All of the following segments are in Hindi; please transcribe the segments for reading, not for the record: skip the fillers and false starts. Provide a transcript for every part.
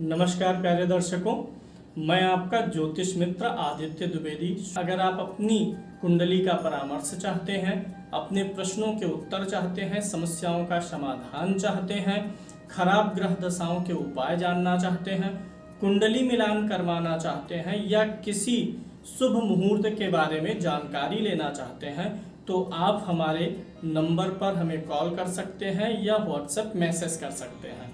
नमस्कार प्यारे दर्शकों, मैं आपका ज्योतिष मित्र आदित्य द्विवेदी। अगर आप अपनी कुंडली का परामर्श चाहते हैं, अपने प्रश्नों के उत्तर चाहते हैं, समस्याओं का समाधान चाहते हैं, खराब ग्रह दशाओं के उपाय जानना चाहते हैं, कुंडली मिलान करवाना चाहते हैं या किसी शुभ मुहूर्त के बारे में जानकारी लेना चाहते हैं, तो आप हमारे नंबर पर हमें कॉल कर सकते हैं या व्हाट्सएप मैसेज कर सकते हैं।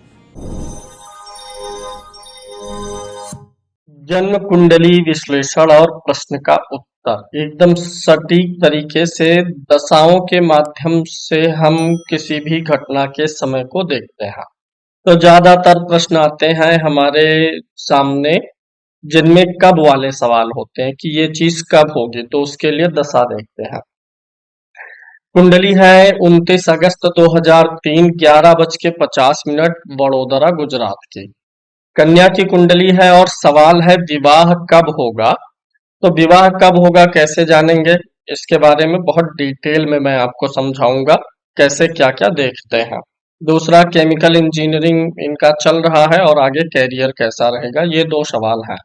जन्म कुंडली विश्लेषण और प्रश्न का उत्तर एकदम सटीक तरीके से दशाओं के माध्यम से हम किसी भी घटना के समय को देखते हैं। तो ज्यादातर प्रश्न आते हैं हमारे सामने जिनमें कब वाले सवाल होते हैं कि ये चीज कब होगी, तो उसके लिए दशा देखते हैं। कुंडली है 29 अगस्त 2003 11:50 वडोदरा गुजरात की। कन्या की कुंडली है और सवाल है विवाह कब होगा। तो विवाह कब होगा कैसे जानेंगे, इसके बारे में बहुत डिटेल में मैं आपको समझाऊंगा कैसे क्या क्या देखते हैं। दूसरा, केमिकल इंजीनियरिंग इनका चल रहा है और आगे कैरियर कैसा रहेगा, ये दो सवाल हैं।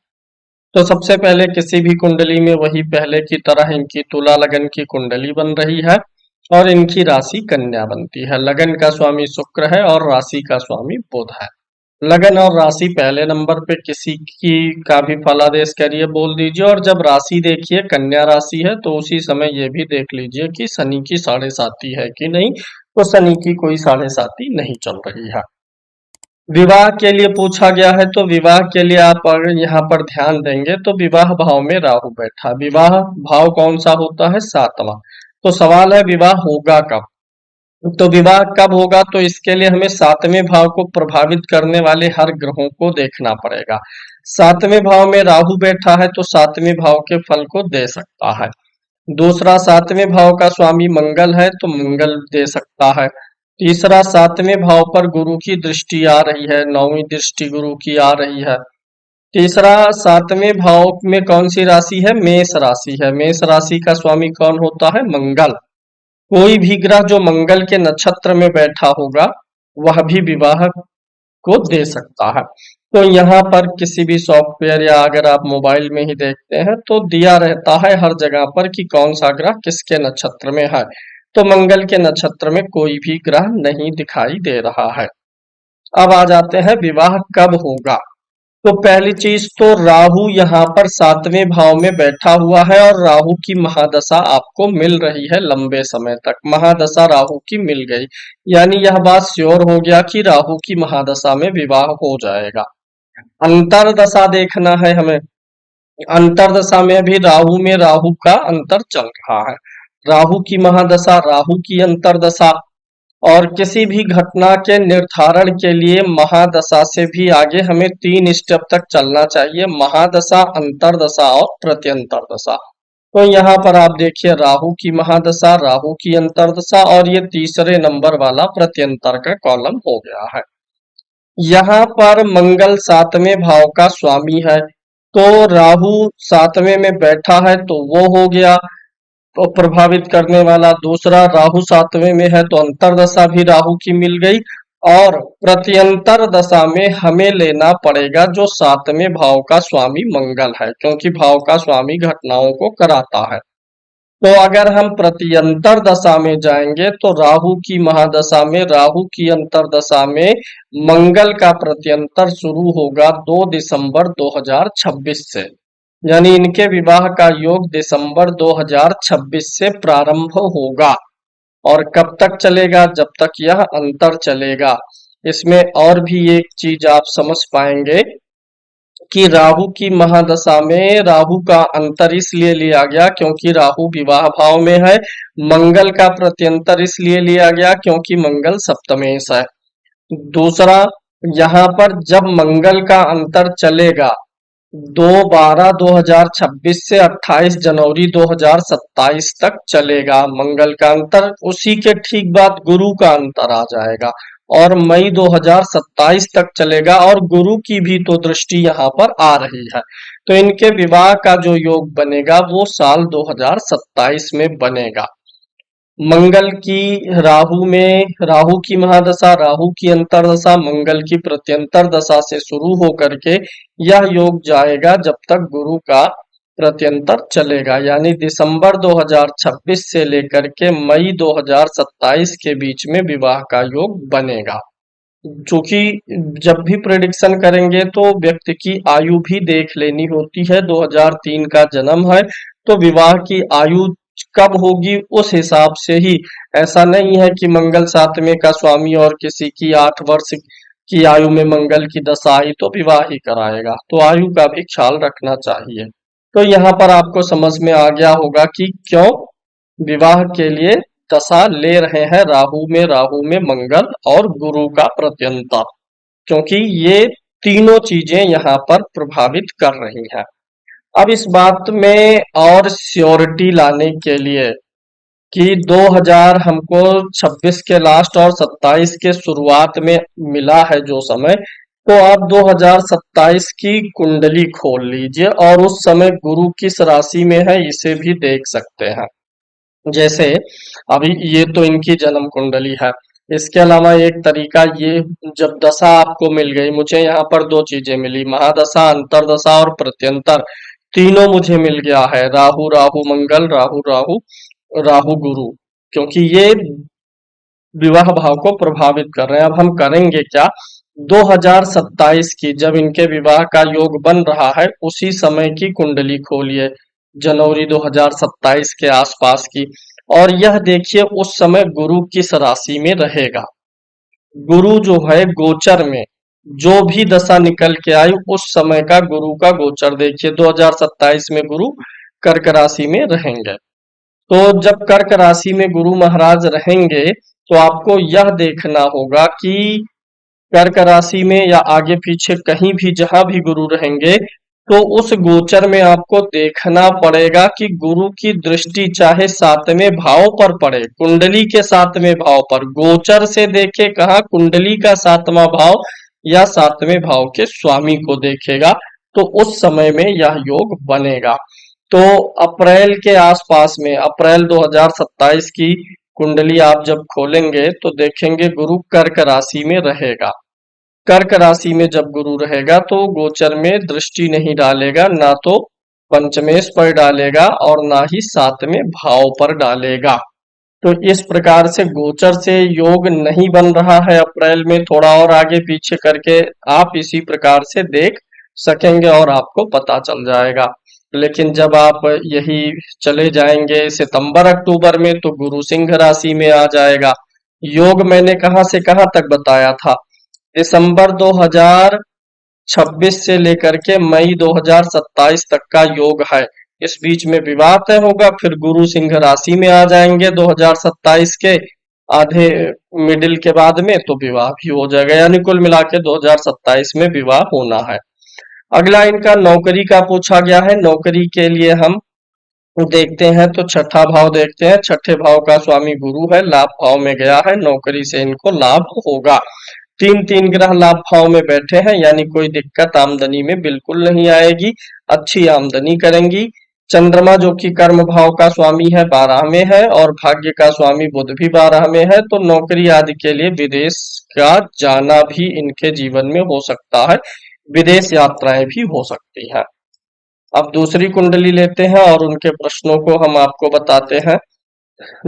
तो सबसे पहले किसी भी कुंडली में वही पहले की तरह इनकी तुला लगन की कुंडली बन रही है और इनकी राशि कन्या बनती है। लगन का स्वामी शुक्र है और राशि का स्वामी बुध है। लगन और राशि पहले नंबर पे किसी की का भी फलादेश करिए बोल दीजिए, और जब राशि देखिए कन्या राशि है तो उसी समय ये भी देख लीजिए कि शनि की साढ़े साती है कि नहीं। तो शनि की कोई साढ़े साती नहीं चल रही है। विवाह के लिए पूछा गया है, तो विवाह के लिए आप अगर यहाँ पर ध्यान देंगे तो विवाह भाव में राहु बैठा। विवाह भाव कौन सा होता है? 7वां। तो सवाल है विवाह होगा कब। तो विवाह कब होगा, तो इसके लिए हमें 7वें भाव को प्रभावित करने वाले हर ग्रहों को देखना पड़ेगा। 7वें भाव में राहु बैठा है तो 7वें भाव के फल को दे सकता है। दूसरा, 7वें भाव का स्वामी मंगल है तो मंगल दे सकता है। तीसरा, 7वें भाव पर गुरु की दृष्टि आ रही है, 9वीं दृष्टि गुरु की आ रही है। तीसरा, 7वें भाव में कौन सी राशि है? मेष राशि है। मेष राशि का स्वामी कौन होता है? मंगल। कोई भी ग्रह जो मंगल के नक्षत्र में बैठा होगा वह भी विवाह को दे सकता है। तो यहाँ पर किसी भी सॉफ्टवेयर या अगर आप मोबाइल में ही देखते हैं तो दिया रहता है हर जगह पर कि कौन सा ग्रह किसके नक्षत्र में है। तो मंगल के नक्षत्र में कोई भी ग्रह नहीं दिखाई दे रहा है। अब आ जाते हैं विवाह कब होगा। तो पहली चीज तो राहु यहाँ पर 7वें भाव में बैठा हुआ है और राहु की महादशा आपको मिल रही है लंबे समय तक। महादशा राहु की मिल गई, यानी यह बात श्योर हो गया कि राहु की महादशा में विवाह हो जाएगा। अंतरदशा देखना है हमें। अंतरदशा में भी राहु में राहु का अंतर चल रहा है। राहु की महादशा, राहु की अंतरदशा। और किसी भी घटना के निर्धारण के लिए महादशा से भी आगे हमें 3 स्टेप तक चलना चाहिए: महादशा, अंतरदशा और प्रत्यंतर दशा। तो यहाँ पर आप देखिए राहु की महादशा, राहु की अंतरदशा और ये तीसरे नंबर वाला प्रत्यंतर का कॉलम हो गया है। यहाँ पर मंगल 7वें भाव का स्वामी है, तो राहु 7वें में बैठा है तो वो हो गया तो प्रभावित करने वाला। दूसरा, राहु 7वें में है तो अंतरदशा भी राहु की मिल गई। और प्रत्यंतर दशा में हमें लेना पड़ेगा जो 7वें भाव का स्वामी मंगल है, क्योंकि भाव का स्वामी घटनाओं को कराता है। तो अगर हम प्रत्यंतर दशा में जाएंगे तो राहु की महादशा में, राहु की अंतरदशा में मंगल का प्रत्यंतर शुरू होगा 2 दिसंबर 2026 से। यानी इनके विवाह का योग दिसंबर 2026 से प्रारंभ होगा। और कब तक चलेगा? जब तक यह अंतर चलेगा। इसमें और भी एक चीज आप समझ पाएंगे कि राहु की महादशा में राहु का अंतर इसलिए लिया गया क्योंकि राहु विवाह भाव में है। मंगल का प्रत्यंतर इसलिए लिया गया क्योंकि मंगल सप्तमेश है। दूसरा, यहाँ पर जब मंगल का अंतर चलेगा 2/12/2026 से 28 जनवरी 2027 तक चलेगा मंगल का अंतर। उसी के ठीक बाद गुरु का अंतर आ जाएगा और मई 2027 तक चलेगा और गुरु की भी तो दृष्टि यहाँ पर आ रही है। तो इनके विवाह का जो योग बनेगा वो साल 2027 में बनेगा। मंगल की राहु की महादशा, राहु की अंतर्दशा, मंगल की प्रत्यंतर दशा से शुरू होकर के यह योग जाएगा जब तक गुरु का प्रत्यंतर चलेगा, यानी दिसंबर 2026 से लेकर के मई 2027 के बीच में विवाह का योग बनेगा। क्योंकि जब भी प्रेडिक्शन करेंगे तो व्यक्ति की आयु भी देख लेनी होती है। 2003 का जन्म है तो विवाह की आयु कब होगी उस हिसाब से ही, ऐसा नहीं है कि मंगल सातवें का स्वामी और किसी की 8 वर्ष की आयु में मंगल की दशा आई तो विवाह ही कराएगा, तो आयु का भी ख्याल रखना चाहिए। तो यहाँ पर आपको समझ में आ गया होगा कि क्यों विवाह के लिए दशा ले रहे हैं राहु में मंगल और गुरु का प्रत्यंतर, क्योंकि ये तीनों चीजें यहाँ पर प्रभावित कर रही हैं। अब इस बात में और श्योरिटी लाने के लिए कि 2000 हमको 26 के लास्ट और 27 के शुरुआत में मिला है जो समय, तो आप 2027 की कुंडली खोल लीजिए और उस समय गुरु किस राशि में है इसे भी देख सकते हैं। जैसे अभी ये तो इनकी जन्म कुंडली है, इसके अलावा एक तरीका ये, जब दशा आपको मिल गई, मुझे यहाँ पर दो चीजें मिली, महादशा, अंतरदशा और प्रत्यंतर, तीनों मुझे मिल गया है, राहु राहु मंगल, राहु राहु राहु गुरु, क्योंकि ये विवाह भाव को प्रभावित कर रहे हैं। अब हम करेंगे क्या, 2027 की जब इनके विवाह का योग बन रहा है उसी समय की कुंडली खोलिए, जनवरी 2027 के आसपास की, और यह देखिए उस समय गुरु किस राशि में रहेगा। गुरु जो है गोचर में जो भी दशा निकल के आई उस समय का गुरु का गोचर देखिए, 2027 में गुरु कर्क राशि में रहेंगे। तो जब कर्क राशि में गुरु महाराज रहेंगे तो आपको यह देखना होगा कि कर्क राशि में या आगे पीछे कहीं भी जहां भी गुरु रहेंगे तो उस गोचर में आपको देखना पड़ेगा कि गुरु की दृष्टि चाहे सातवें भाव पर पड़े, कुंडली के सातवें भाव पर, गोचर से देखे कहा, कुंडली का सातवां भाव या सातवें भाव के स्वामी को देखेगा, तो उस समय में यह योग बनेगा। तो अप्रैल के आसपास में, अप्रैल 2027 की कुंडली आप जब खोलेंगे तो देखेंगे गुरु कर्क राशि में रहेगा। कर्क राशि में जब गुरु रहेगा तो गोचर में दृष्टि नहीं डालेगा, ना तो पंचमेश पर डालेगा और ना ही सातवें भाव पर डालेगा। तो इस प्रकार से गोचर से योग नहीं बन रहा है अप्रैल में, थोड़ा और आगे पीछे करके आप इसी प्रकार से देख सकेंगे और आपको पता चल जाएगा। लेकिन जब आप यही चले जाएंगे सितंबर अक्टूबर में तो गुरु सिंह राशि में आ जाएगा। योग मैंने कहां से कहां तक बताया था, दिसंबर 2026 से लेकर के मई 2027 तक का योग है। इस बीच में विवाह तय होगा, फिर गुरु सिंह राशि में आ जाएंगे 2027 के आधे मिडिल के बाद में, तो विवाह भी हो जाएगा, यानी कुल मिला के 2027 में विवाह होना है। अगला इनका नौकरी का पूछा गया है। नौकरी के लिए हम देखते हैं तो छठा भाव देखते हैं, छठे भाव का स्वामी गुरु है, लाभ भाव में गया है, नौकरी से इनको लाभ होगा। तीन तीन ग्रह लाभ भाव में बैठे हैं, यानी कोई दिक्कत आमदनी में बिल्कुल नहीं आएगी, अच्छी आमदनी करेंगी। चंद्रमा जो कि कर्म भाव का स्वामी है 12 में है और भाग्य का स्वामी बुध भी 12 में है, तो नौकरी आदि के लिए विदेश का जाना भी इनके जीवन में हो सकता है, विदेश यात्राएं भी हो सकती हैं। अब दूसरी कुंडली लेते हैं और उनके प्रश्नों को हम आपको बताते हैं।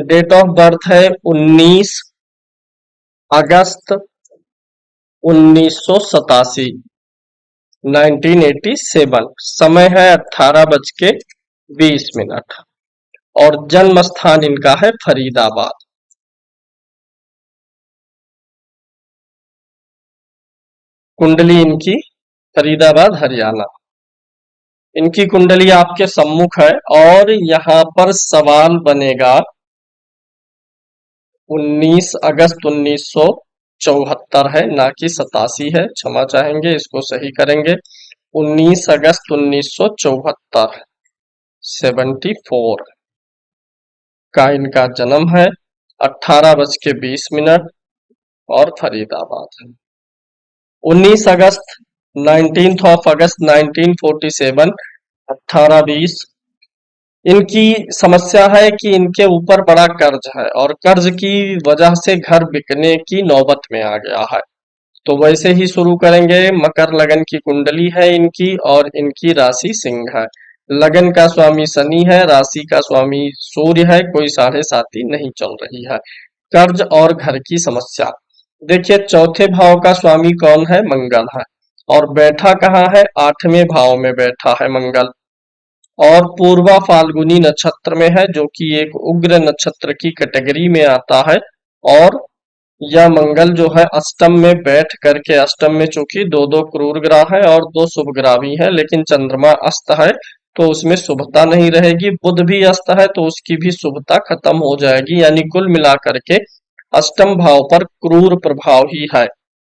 डेट ऑफ बर्थ है 19 अगस्त 1987, 1987। समय है 18:20 और जन्म स्थान इनका है फरीदाबाद। कुंडली इनकी फरीदाबाद हरियाणा। इनकी कुंडली आपके सम्मुख है और यहाँ पर सवाल बनेगा 19 अगस्त 1974 है, ना कि 87 है, क्षमा चाहेंगे, इसको सही करेंगे। 19 अगस्त 1974, 74 का इनका जन्म है, 18:20 और फरीदाबाद है। 19 अगस्त 19 ऑफ अगस्त 1947, 18:20 इनकी समस्या है कि इनके ऊपर बड़ा कर्ज है और कर्ज की वजह से घर बिकने की नौबत में आ गया है। तो वैसे ही शुरू करेंगे। मकर लगन की कुंडली है इनकी और इनकी राशि सिंह है। लगन का स्वामी शनि है, राशि का स्वामी सूर्य है, कोई साढ़े साती नहीं चल रही है। कर्ज और घर की समस्या। देखिए चौथे भाव का स्वामी कौन है? मंगल है। और बैठा कहाँ है? आठवें भाव में बैठा है मंगल। और पूर्वा फाल्गुनी नक्षत्र में है, जो कि एक उग्र नक्षत्र की कैटेगरी में आता है। और यह मंगल जो है अष्टम में बैठ करके, अष्टम में चूंकि दो दो क्रूर ग्रह है और दो शुभ ग्रह भी है, लेकिन चंद्रमा अस्त है तो उसमें शुभता नहीं रहेगी। बुध भी अस्त है तो उसकी भी शुभता खत्म हो जाएगी, यानी कुल मिलाकर के अष्टम भाव पर क्रूर प्रभाव ही है।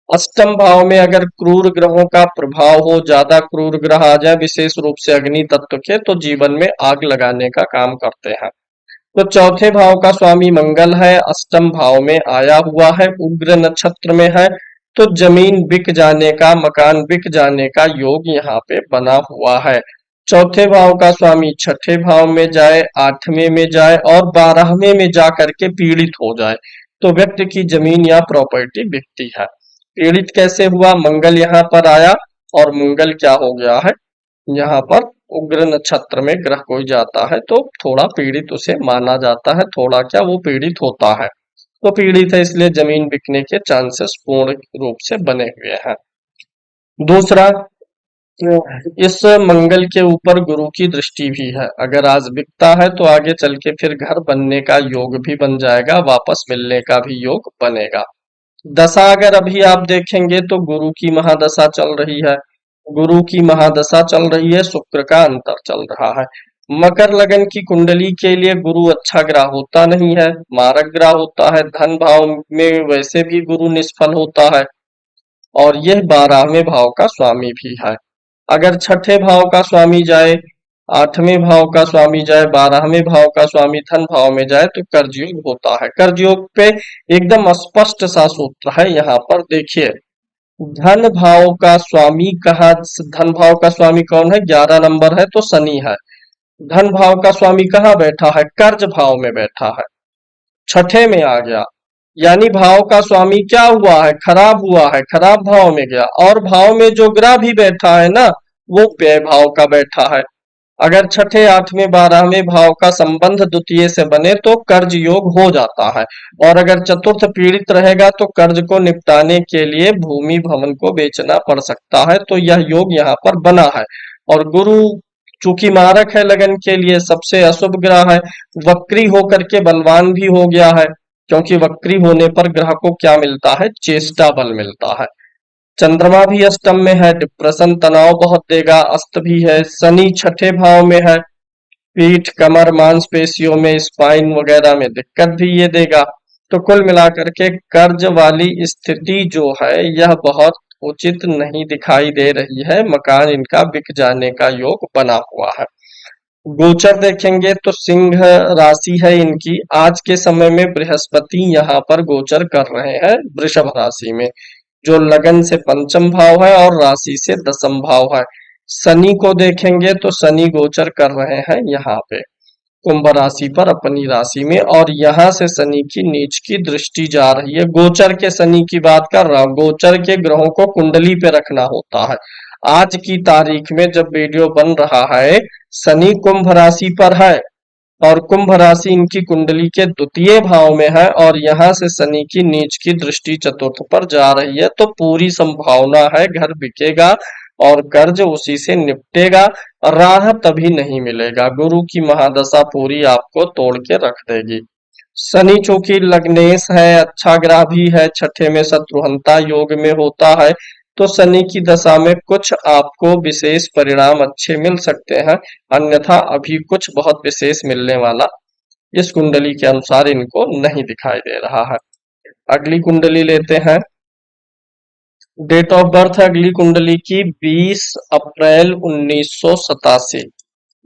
अष्टम भाव में अगर क्रूर ग्रहों का प्रभाव हो, ज्यादा क्रूर ग्रह आ जाए विशेष रूप से अग्नि तत्व के, तो जीवन में आग लगाने का काम करते हैं। तो चौथे भाव का स्वामी मंगल है, अष्टम भाव में आया हुआ है, उग्र नक्षत्र में है। तो जमीन बिक जाने का, मकान बिक जाने का योग यहाँ पे बना हुआ है। चौथे भाव का स्वामी छठे भाव में जाए, आठवें में जाए और 12वें में जा करके पीड़ित हो जाए, तो व्यक्ति की जमीन या प्रॉपर्टी बिकती है। पीड़ित कैसे हुआ? मंगल यहाँ पर आया और मंगल क्या हो गया है, यहाँ पर उग्र नक्षत्र में ग्रह कोई जाता है तो थोड़ा पीड़ित उसे माना जाता है। थोड़ा क्या, वो पीड़ित होता है। तो पीड़ित है इसलिए जमीन बिकने के चांसेस पूर्ण रूप से बने हुए हैं। दूसरा, इस मंगल के ऊपर गुरु की दृष्टि भी है। अगर आज बिकता है तो आगे चल के फिर घर बनने का योग भी बन जाएगा, वापस मिलने का भी योग बनेगा। दशा अगर अभी आप देखेंगे तो गुरु की महादशा चल रही है। गुरु की महादशा चल रही है, शुक्र का अंतर चल रहा है। मकर लगन की कुंडली के लिए गुरु अच्छा ग्रह होता नहीं है, मारक ग्रह होता है। धन भाव में वैसे भी गुरु निष्फल होता है और यह 12वें भाव का स्वामी भी है। अगर छठे भाव का स्वामी जाए, आठवें भाव का स्वामी जाए, 12वें भाव का स्वामी धन भाव में जाए तो कर्जयोग होता है। कर्जयोग पे एकदम स्पष्ट सा सूत्र है यहाँ पर देखिए। धन भाव का स्वामी कहा, धन भाव का स्वामी कौन है? 11 नंबर है तो शनि है। धन भाव का स्वामी कहाँ बैठा है? कर्ज भाव में बैठा है, छठे में आ गया। यानी भाव का स्वामी क्या हुआ है? खराब हुआ है, खराब भाव में गया। और भाव में जो ग्रह भी बैठा है ना, वो व्यय भाव का बैठा है। अगर छठे, आठवें, 12वें भाव का संबंध द्वितीय से बने तो कर्ज योग हो जाता है। और अगर चतुर्थ पीड़ित रहेगा तो कर्ज को निपटाने के लिए भूमि भवन को बेचना पड़ सकता है। तो यह योग यहाँ पर बना है। और गुरु चूंकि मारक है लगन के लिए, सबसे अशुभ ग्रह है, वक्री होकर के बलवान भी हो गया है। क्योंकि वक्री होने पर ग्रह को क्या मिलता है? चेष्टा बल मिलता है। चंद्रमा भी अष्टम में है, डिप्रेशन तनाव बहुत देगा। अस्त भी है, शनि छठे भाव में है, पीठ कमर मांसपेशियों में, स्पाइन वगैरह में दिक्कत भी ये देगा। तो कुल मिलाकर के कर्ज वाली स्थिति जो है यह बहुत उचित नहीं दिखाई दे रही है। मकान इनका बिक जाने का योग बना हुआ है। गोचर देखेंगे तो सिंह राशि है इनकी। आज के समय में बृहस्पति यहाँ पर गोचर कर रहे हैं वृषभ राशि में, जो लगन से पंचम भाव है और राशि से दसम भाव है। शनि को देखेंगे तो शनि गोचर कर रहे हैं यहाँ पे कुंभ राशि पर, अपनी राशि में। और यहाँ से शनि की नीच की दृष्टि जा रही है। गोचर के शनि की बात कर रहा हूँ, गोचर के ग्रहों को कुंडली पे रखना होता है। आज की तारीख में जब वीडियो बन रहा है, शनि कुंभ राशि पर है और कुंभ राशि इनकी कुंडली के द्वितीय भाव में है और यहाँ से शनि की नीच की दृष्टि चतुर्थ पर जा रही है। तो पूरी संभावना है घर बिकेगा और कर्ज उसी से निपटेगा। राह तभी नहीं मिलेगा, गुरु की महादशा पूरी आपको तोड़ के रख देगी। शनि चूंकि लग्नेश है, अच्छा ग्रह भी है, छठे में शत्रुहंता योग में होता है। तो शनि की दशा में कुछ आपको विशेष परिणाम अच्छे मिल सकते हैं, अन्यथा अभी कुछ बहुत विशेष मिलने वाला इस कुंडली के अनुसार इनको नहीं दिखाई दे रहा है। अगली कुंडली लेते हैं। डेट ऑफ बर्थ है अगली कुंडली की 20 अप्रैल 1987।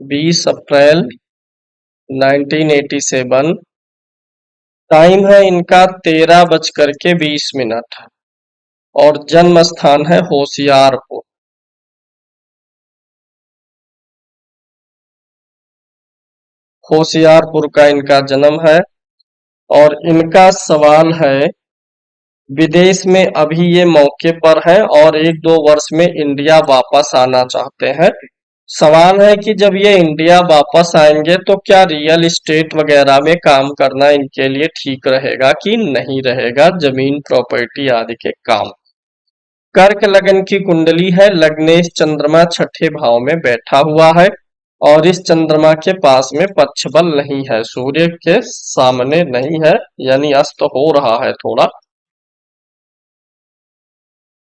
20 अप्रैल 1987। टाइम है इनका 13:20 और जन्म स्थान है होशियारपुर। होशियारपुर का इनका जन्म है। और इनका सवाल है, विदेश में अभी ये मौके पर हैं और 1-2 वर्ष में इंडिया वापस आना चाहते हैं। सवाल है कि जब ये इंडिया वापस आएंगे तो क्या रियल एस्टेट वगैरह में काम करना इनके लिए ठीक रहेगा कि नहीं रहेगा, जमीन प्रॉपर्टी आदि के काम। कर्क लगन की कुंडली है, लग्नेश चंद्रमा छठे भाव में बैठा हुआ है और इस चंद्रमा के पास में पक्ष बल नहीं है, सूर्य के सामने नहीं है, यानी अस्त हो रहा है थोड़ा।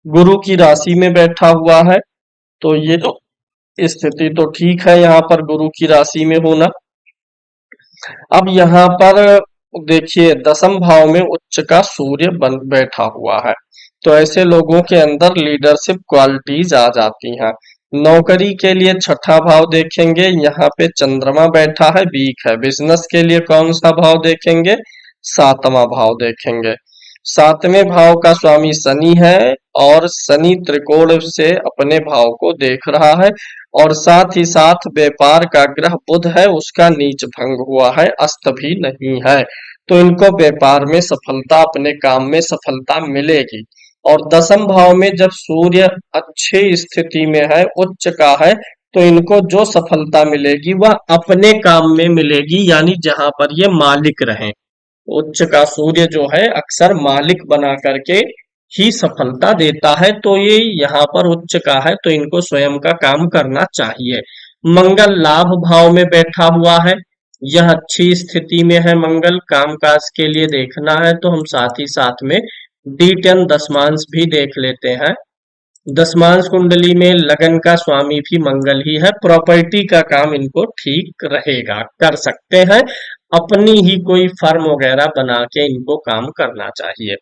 गुरु की राशि में बैठा हुआ है, तो ये तो स्थिति तो ठीक है यहाँ पर गुरु की राशि में होना। अब यहाँ पर देखिए, दसम भाव में उच्च का सूर्य बन बैठा हुआ है, तो ऐसे लोगों के अंदर लीडरशिप क्वालिटीज आ जाती हैं। नौकरी के लिए छठा भाव देखेंगे, यहाँ पे चंद्रमा बैठा है, वीक है। बिजनेस के लिए कौन सा भाव देखेंगे, सातवां भाव देखेंगे। सातवें भाव का स्वामी शनि है और शनि त्रिकोण से अपने भाव को देख रहा है और साथ ही साथ व्यापार का ग्रह बुध है, उसका नीच भंग हुआ है, अस्त भी नहीं है, तो इनको व्यापार में सफलता, अपने काम में सफलता मिलेगी। और दसम भाव में जब सूर्य अच्छी स्थिति में है, उच्च का है, तो इनको जो सफलता मिलेगी वह अपने काम में मिलेगी, यानी जहां पर ये मालिक रहे। उच्च का सूर्य जो है अक्सर मालिक बना करके ही सफलता देता है, तो ये यहाँ पर उच्च का है, तो इनको स्वयं का काम करना चाहिए। मंगल लाभ भाव में बैठा हुआ है, यह अच्छी स्थिति में है। मंगल कामकाज के लिए देखना है तो हम साथ ही साथ में D10 दशमांश भी देख लेते हैं। दशमांश कुंडली में लगन का स्वामी भी मंगल ही है, प्रॉपर्टी का काम इनको ठीक रहेगा, कर सकते हैं। अपनी ही कोई फर्म वगैरह बना के इनको काम करना चाहिए।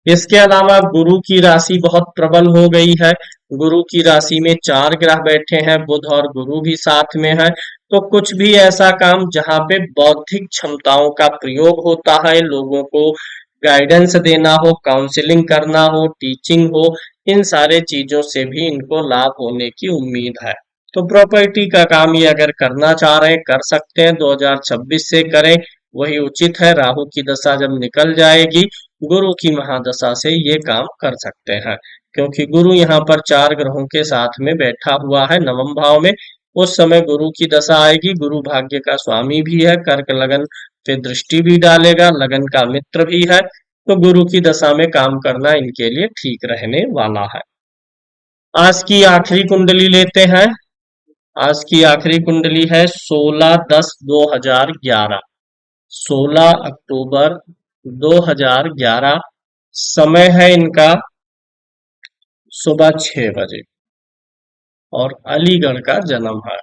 इसके अलावा गुरु की राशि बहुत प्रबल हो गई है, गुरु की राशि में 4 ग्रह बैठे हैं, बुध और गुरु भी साथ में है, तो कुछ भी ऐसा काम जहां पे बौद्धिक क्षमताओं का प्रयोग होता है, लोगों को गाइडेंस देना हो, काउंसलिंग करना हो, टीचिंग हो, इन सारे चीजों से भी इनको लाभ होने की उम्मीद है। तो प्रॉपर्टी का काम ये अगर करना चाह रहे हैं कर सकते हैं, 2026 से करें, वही उचित है। राहु की दशा जब निकल जाएगी, गुरु की महादशा से ये काम कर सकते हैं, क्योंकि गुरु यहाँ पर 4 ग्रहों के साथ में बैठा हुआ है नवम भाव में। उस समय गुरु की दशा आएगी, गुरु भाग्य का स्वामी भी है, कर्क लगन पे दृष्टि भी डालेगा, लगन का मित्र भी है, तो गुरु की दशा में काम करना इनके लिए ठीक रहने वाला है। आज की आखिरी कुंडली लेते हैं। आज की आखिरी कुंडली है 16/10/2011, 16 अक्टूबर 2011। समय है इनका सुबह 6 बजे और अलीगढ़ का जन्म है।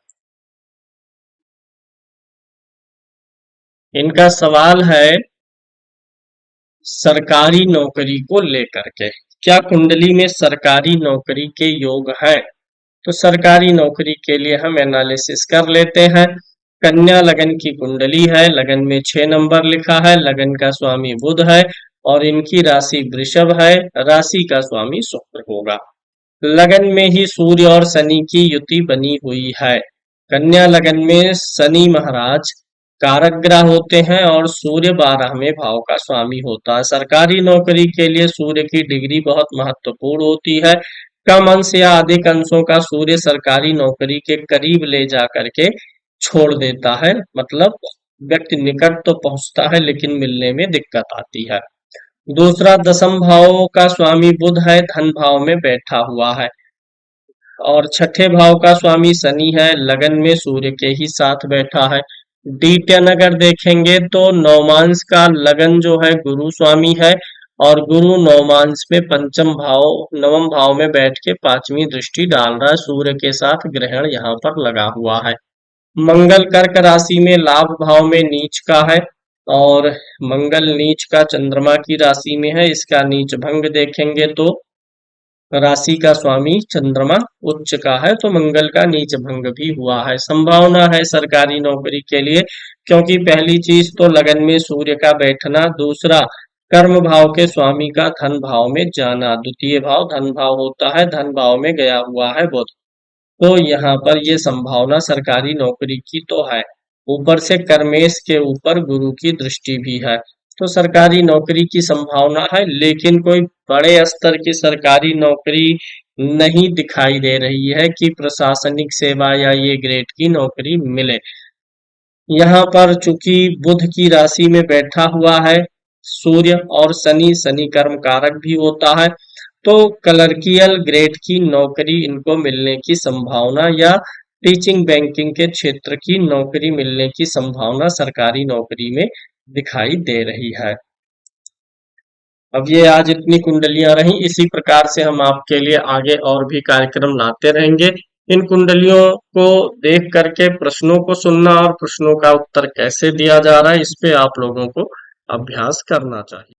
इनका सवाल है सरकारी नौकरी को लेकर के, क्या कुंडली में सरकारी नौकरी के योग हैं? तो सरकारी नौकरी के लिए हम एनालिसिस कर लेते हैं। कन्या लगन की कुंडली है, लगन में 6 नंबर लिखा है, लगन का स्वामी बुध है और इनकी राशि वृषभ है, राशि का स्वामी शुक्र होगा। लगन में ही सूर्य और शनि की युति बनी हुई है। कन्या लगन में शनि महाराज कारक ग्रह होते हैं और सूर्य 12वें भाव का स्वामी होता है। सरकारी नौकरी के लिए सूर्य की डिग्री बहुत महत्वपूर्ण होती है। कम अंश या अधिक अंशों का सूर्य सरकारी नौकरी के करीब ले जा करके छोड़ देता है, मतलब व्यक्ति निकट तो पहुंचता है लेकिन मिलने में दिक्कत आती है। दूसरा, दसम भाव का स्वामी बुध है, धन भाव में बैठा हुआ है और छठे भाव का स्वामी शनि है, लगन में सूर्य के ही साथ बैठा है। D10 अगर देखेंगे तो नवमांश का लगन जो है गुरु स्वामी है और गुरु नवमांश में पंचम भाव नवम भाव में बैठ के 5वीं दृष्टि डाल रहा है, सूर्य के साथ ग्रहण यहाँ पर लगा हुआ है। मंगल कर्क राशि में लाभ भाव में नीच का है और मंगल नीच का चंद्रमा की राशि में है, इसका नीच भंग देखेंगे तो राशि का स्वामी चंद्रमा उच्च का है, तो मंगल का नीच भंग भी हुआ है। संभावना है सरकारी नौकरी के लिए, क्योंकि पहली चीज तो लगन में सूर्य का बैठना, दूसरा कर्म भाव के स्वामी का धन भाव में जाना, द्वितीय भाव धन भाव होता है, धन भाव में गया हुआ है बुध, तो यहाँ पर ये संभावना सरकारी नौकरी की तो है। ऊपर से कर्मेश के ऊपर गुरु की दृष्टि भी है, तो सरकारी नौकरी की संभावना है, लेकिन कोई बड़े स्तर की सरकारी नौकरी नहीं दिखाई दे रही है कि प्रशासनिक सेवा या ये ग्रेड की नौकरी मिले। यहाँ पर चूंकि बुध की राशि में बैठा हुआ है सूर्य, और शनि शनि कर्म कारक भी होता है, तो क्लर्कियल ग्रेड की नौकरी इनको मिलने की संभावना, या टीचिंग बैंकिंग के क्षेत्र की नौकरी मिलने की संभावना सरकारी नौकरी में दिखाई दे रही है। अब ये आज इतनी कुंडलियां रही, इसी प्रकार से हम आपके लिए आगे और भी कार्यक्रम लाते रहेंगे। इन कुंडलियों को देख करके प्रश्नों को सुनना और प्रश्नों का उत्तर कैसे दिया जा रहा है, इस पे आप लोगों को अभ्यास करना चाहिए।